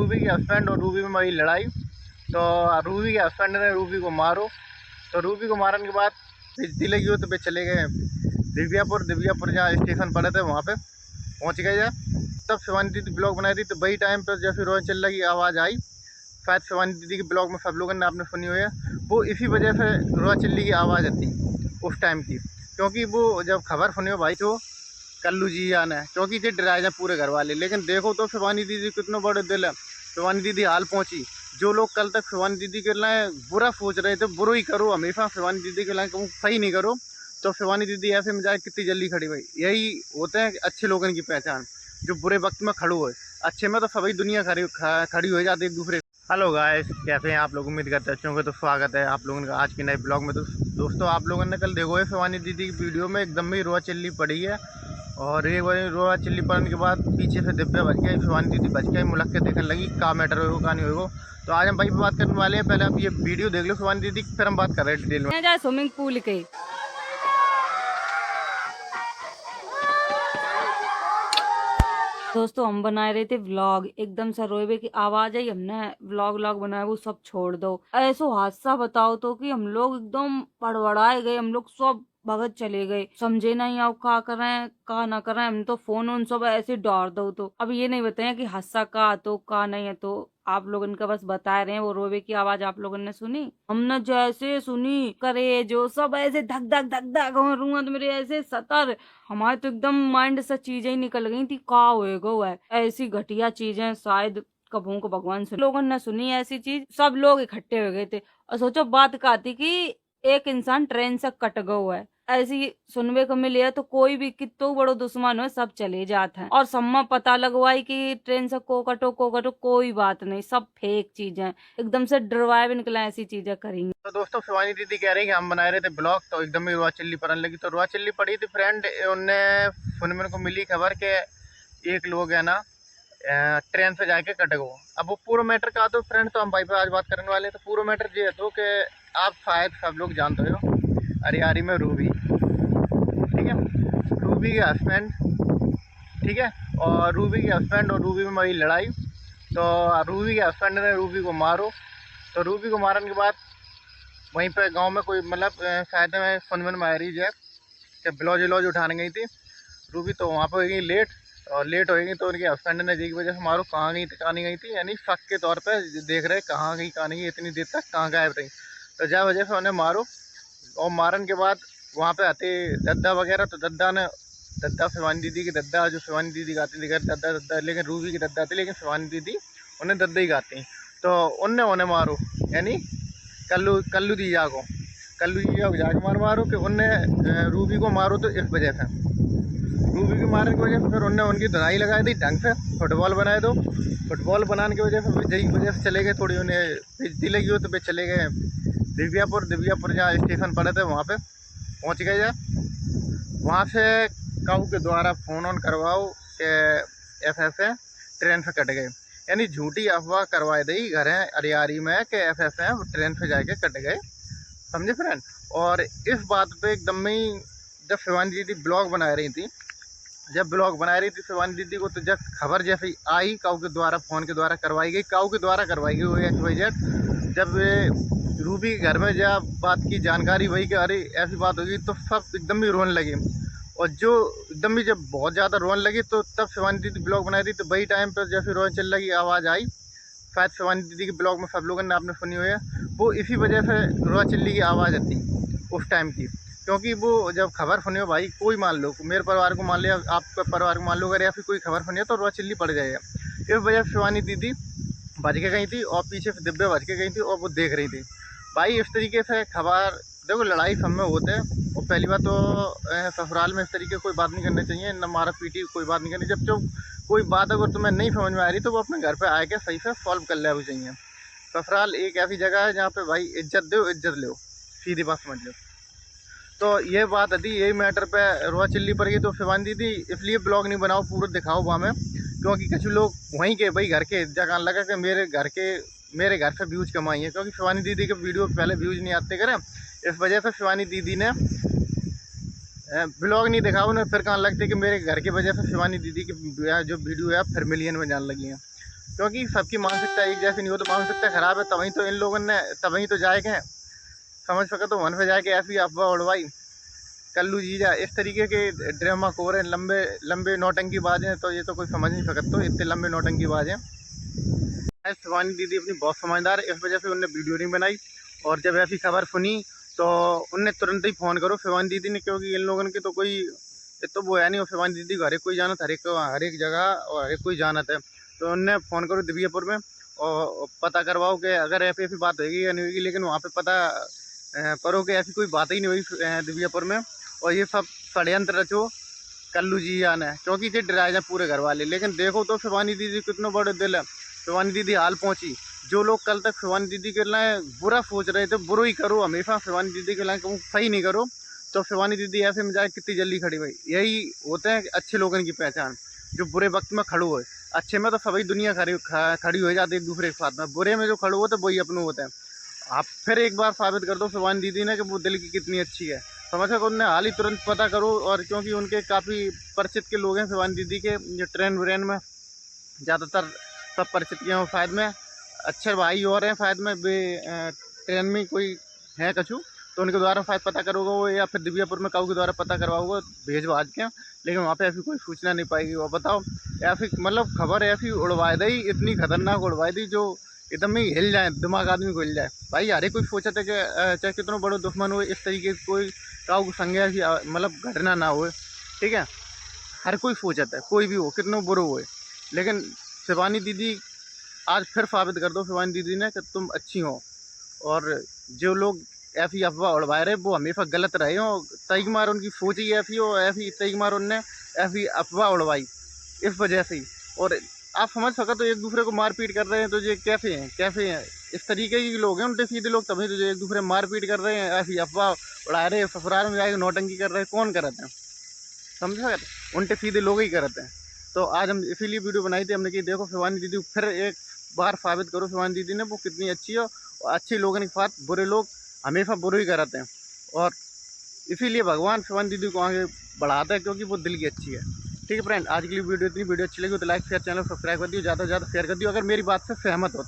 Ruby के husband और Ruby में मेरी लड़ाई। तो रूबी के हस्बैंड ने रूबी को मारो। तो रूबी को मारने के बाद बेइज्जती लगी हो तो वे चले गए दिव्यापुर जहाँ स्टेशन पड़े थे वहाँ पे पहुँच गए जा। तब शिवानी दीदी ब्लॉग बनाई थी, तो वही टाइम पर जैसे रोहन चिल्ला की आवाज़ आई। शायद शिवानी दीदी के ब्लॉग में सब लोगों ने आपने सुनी हुई है। वो इसी वजह से रोहन चिल्ली की आवाज़ आती उस टाइम की, क्योंकि वो जब खबर सुनी हो भाई तो कल्लू जी आना है, क्योंकि ये डराए जाए पूरे घर वाले। लेकिन देखो तो शिवानी दीदी कितने बड़े दिल है, शिवानी दीदी हाल पहुँची। जो लोग कल तक शिवानी दीदी के लिए बुरा सोच रहे थे, बुरा ही करो हमेशा, शिवानी दीदी के लिए सही नहीं करो, तो शिवानी दीदी ऐसे में जाए कितनी जल्दी खड़ी हुई। यही होते हैं अच्छे लोगों की पहचान, जो बुरे वक्त में खड़े हुए। अच्छे में तो सभी दुनिया खड़ी हो जाती है एक दूसरे। हेलो गाइस, कैसे हैं आप लोग? उम्मीद करते अच्छे होंगे। तो स्वागत है आप लोगों का आज की नए ब्लॉग में। तो दोस्तों, आप लोगों ने कल देखो है शिवानी दीदी की वीडियो में एकदम ही रोआ चिल्ली पड़ी है, और एक बार रोआ चिल्ली पड़ने के बाद पीछे से दिव्या बच गई, शिवानी दीदी बच गई, मुलक के देखने लगी का मैटर हो का नहीं होगा। तो आज हम भाई पे बात करने वाले हैं। पहले आप ये वीडियो देख लो शिवानी दीदी, फिर हम बात कर रहे हैं डिटेल में। जाए स्विमिंग पूल के दोस्तों, हम बना रहे थे व्लॉग। एकदम से रोए की आवाज आई, हमने व्लॉग बनाया, वो सब छोड़ दो। ऐसो हादसा बताओ तो कि हम लोग एकदम पड़बड़ाए गए, हम लोग सब भगत चले गए, समझे नहीं अब का करें का ना करें। हम तो फोन उन सब ऐसे डाल दो। तो अब ये नहीं बताया कि हादसा का तो का नहीं है, तो आप लोग इनका बस बता रहे हैं। वो रोवे की आवाज आप लोगों ने सुनी, हमने जैसे सुनी करे जो सब ऐसे धक धक धक धक रूआ तो मेरे ऐसे सतर, हमारे तो एकदम माइंड से चीजें ही निकल गई थी। का होएगा है ऐसी घटिया चीजें शायद कबू को भगवान से लोगों ने सुनी ऐसी चीज। सब लोग इकट्ठे हो गए थे और सोचो बात का थी कि एक इंसान ट्रेन से कट गया हुआ है। ऐसी सुनने को मिली है तो कोई भी कितो बड़ो दुश्मन हो सब चले जाते हैं। और सम्मा पता लगवाई कि ट्रेन से को कटो कोई बात नहीं, सब फेक चीजें एकदम से डरवाए भी निकला ऐसी चीजें करेंगे। तो दोस्तों, शिवानी दीदी कह रही है कि हम बना रहे थे ब्लॉग, तो एकदम ही रुआ चिल्ली पड़ने लगी। तो रुआ चिल्ली पड़ी थी फ्रेंड, उनने सुनने को मिली खबर के एक लोग है ना ट्रेन से जाके कट गो। अब वो पूरा मैटर का तो फ्रेंड, तो हम भाई पे आज बात करने वाले हैं। तो पूरा मैटर ये है तो कि आप शायद सब लोग जानते हो अरियारी में रूबी, ठीक है, रूबी के हस्बैंड, ठीक है, और रूबी के हस्बैंड और रूबी में मेरी लड़ाई। तो रूबी के हस्बैंड ने रूबी को मारो। तो रूबी को मारने के बाद वहीं पे गांव में कोई मतलब शायद में फनवन मैरिज है कि ब्लाउज व्लाउज उठाने गई थी रूबी, तो वहाँ पर गई लेट, और लेट हो गई तो उनके हस्बैंड ने जी की वजह से मारो। कहाँ गई थी कहाँ नहीं गई थी, यानी शक के तौर पे देख रहे कहाँ गई कहाँ नहीं गई, इतनी देर तक कहाँ गायब रही। तो जब वजह से उन्हें मारो, और मारने के बाद वहाँ पे आते दद्दा वगैरह। तो दद्दा शिवानी दीदी की दद्दा, जो शिवानी दीदी गाती थी दद्दा दद्दा, लेकिन रूबी की दद्दा थी, लेकिन शिवानी दीदी उन्हें दद्दा ही गाती। तो उन्हें मारो, यानी कल्लू दीजा को जाके मारो कि उनने रूबी को मारो। तो इस वजह से रूबी को मारने की वजह से फिर उनने उनकी धुनाई लगाई दी, ढंग से फुटबॉल बनाए दो। फुटबॉल बनाने की वजह से यही वजह से चले गए, थोड़ी उन्हें बेइज्जती लगी हो तो वे चले गए दिव्यापुर जहाँ स्टेशन पड़े थे वहाँ पे पहुँच गए जा। वहाँ से काऊ के द्वारा फ़ोन ऑन करवाओ कि ऐसे ट्रेन से कट गए, यानी झूठी अफवाह करवाई दी घर है अरियारी में कि ऐसे ट्रेन से जाके कट गए, समझे फ्रेंड। और इस बात पे एकदम ही जब शिवानी दीदी ब्लॉग बना रही थी शिवानी दीदी को, तो जब खबर जैसे आई काऊ के द्वारा, फ़ोन के द्वारा करवाई गई, वो XYZ। जब रूबी के घर में जब बात की जानकारी हुई कि अरे ऐसी बात होगी, तो सब एकदम ही रोने लगे। और जो एकदम ही जब बहुत ज़्यादा रोने लगी, तो तब शिवानी दीदी ब्लॉग बनाई थी। तो वही टाइम पर जैसे रोने चल लगी आवाज़ आई। शायद शिवानी दीदी के ब्लॉग में सब लोगों ने आपने सुनी हुई है। वो इसी वजह से रोआ चिल्ली की आवाज़ आती उस टाइम की, क्योंकि वो जब खबर सुनी हो भाई, कोई मान लो मेरे परिवार को मान लिया, आपका परिवार को मान लो, अगर ऐसी कोई खबर सुनी है तो रोआ चिल्ली पड़ जाएगा। इस वजह से शिवानी दीदी बच के गई थी, और पीछे से दिव्या बच के गई थी, और वो देख रही थी भाई। इस तरीके से खबर देखो, लड़ाई सब में होते हैं। और पहली बात तो ससुराल में इस तरीके कोई बात नहीं करनी चाहिए, न मारा पीटी कोई बात नहीं करनी। जब कोई बात अगर तुम्हें नहीं समझ में आ रही तो वो अपने घर पे आके सही से सॉल्व कर ले चाहिए। ससुराल एक ऐसी जगह है जहाँ पे भाई इज्जत दो, इज्जत लो, सीधी बात समझ लो। तो ये बात थी, यही मैटर पे रोआ चिल्ली पर गई। तो शिवानी दीदी इसलिए ब्लॉग नहीं बनाओ, पूरा दिखाओ वहाँ में, क्योंकि कुछ लोग वहीं के भाई घर के जगह लगा कि मेरे घर से व्यूज़ कमाई है, क्योंकि शिवानी दीदी के वीडियो पहले व्यूज़ नहीं आते करें। इस वजह से शिवानी दीदी ने ब्लॉग नहीं दिखाओ ना, फिर कहाँ लगते कि मेरे घर की वजह से शिवानी दीदी की जो वीडियो है फिर मिलियन में जाने लगी हैं। क्योंकि सबकी मानसिकता एक जैसी नहीं हो, तो मानसिकता खराब है, तभी तो इन लोगों ने तभी तो जाएगा है समझ सके, तो मन पे जाके ऐसी अफवाह उड़वाई। कल्लू जीजा इस तरीके के ड्रामा को रहे लंबे लंबे नौटंकी बाजें, तो ये तो कोई समझ नहीं सकता, तो इतने लंबे नौटंकी बाजें। शिवानी दीदी अपनी बहुत समझदार, इस वजह से उनने वीडियो नहीं बनाई, और जब ऐसी खबर सुनी तो उनने तुरंत ही फ़ोन करो शिवानी दीदी ने, क्योंकि इन लोगों की तो कोई तो वो है नहीं, और शिवानी दीदी को हर एक कोई जानत, हर एक जगह और हर एक कोई जानत है। तो उनने फ़ोन करो दिव्यापुर में और पता करवाओ कि अगर ऐसी ऐसी बात होगी या नहीं होगी, लेकिन वहाँ पे पता करो कि ऐसी कोई बात ही नहीं हुई दिव्यापुर में, और ये सब षड्यंत्र रचो कल्लू जी आना है, क्योंकि ये डराए जाए पूरे घर वाले। लेकिन देखो तो शिवानी दीदी कितना बड़े दिल है, शिवानी दीदी हाल पहुँची। जो लोग कल तक शिवानी दीदी के लिए बुरा सोच रहे थे, बुरा ही करो हमेशा, शिवानी दीदी के लिए कहूँ सही नहीं करो, तो शिवानी दीदी ऐसे में जाए कितनी जल्दी खड़ी हुई। यही होते हैं अच्छे लोगों की पहचान, जो बुरे वक्त में खड़ो है। अच्छे में तो सभी दुनिया खड़ी हो जाती है एक दूसरे के साथ में, बुरे में जो खड़ो होते वही अपने होते हैं। आप फिर एक बार साबित कर दो शिवानी दीदी ने कि वो दिल की कितनी अच्छी है। समझ सको, उनने हाल ही तुरंत पता करो, और क्योंकि उनके काफ़ी परिचित के लोग हैं शिवानी दीदी के, जो ट्रेन व्रेन में ज़्यादातर सब परिचित के हैं शायद में, अच्छे भाई और हैं शायद में वे ट्रेन में कोई है कछु, तो उनके द्वारा शायद पता करोगे वो, या फिर दिव्यापुर में काऊ के द्वारा पता करवाओगे भेज भाज के, लेकिन वहाँ पे ऐसी कोई सूचना नहीं पाएगी। और बताओ ऐसी मतलब खबर ऐसी उड़वा दी, इतनी खतरनाक उड़वा दी जो एकदम ही हिल जाए, दिमाग आदमी को हिल जाए। भाई हर एक कोई सोचा था कि चाहे कितना बड़ा दुश्मन हो, इस तरीके की कोई काऊ को संज्ञा ऐसी मतलब घटना ना हो, ठीक है। हर कोई सोचा था, कोई भी हो कितना बुरा हो, लेकिन शिवानी दीदी आज फिर साबित कर दो शिवानी दीदी ने कि तुम अच्छी हो, और जो लोग ऐसी अफवाह उड़वा रहे वो हमेशा गलत रहे हो। तई मार उनकी सोच ही ऐसी हो, ऐसी तई मार उनने ऐसी अफवाह उड़वाई इस वजह से ही। और आप समझ सको तो एक दूसरे को मारपीट कर रहे हैं, तो ये कैसे हैं इस तरीके के लोग हैं, उल्टे सीधे लोग, तभी तो जो एक दूसरे मारपीट कर रहे हैं, ऐसी अफवाह उड़ा रहे हैं, ससुराल में जाके नौटंकी कर रहे हैं, कौन करते हैं समझ सकते, उल्टे सीधे लोग ही करते हैं। तो आज हम इसीलिए वीडियो बनाई थी हमने कि देखो शिवानी दीदी फिर एक बार साबित करो शिवानी दीदी ने वो कितनी अच्छी हो, और अच्छे लोगों के साथ बुरे लोग हमेशा बुरे ही कराते हैं, और इसीलिए भगवान शिवानी दीदी को आगे बढ़ाता है, क्योंकि वो दिल की अच्छी है। ठीक है फ्रेंड, आज के लिए वीडियो इतनी, वीडियो अच्छी लगी तो लाइक शेयर, चैनल सब्सक्राइब कर दियो, ज़्यादा से ज़्यादा शेयर कर दियो अगर मेरी बात से सहमत हो।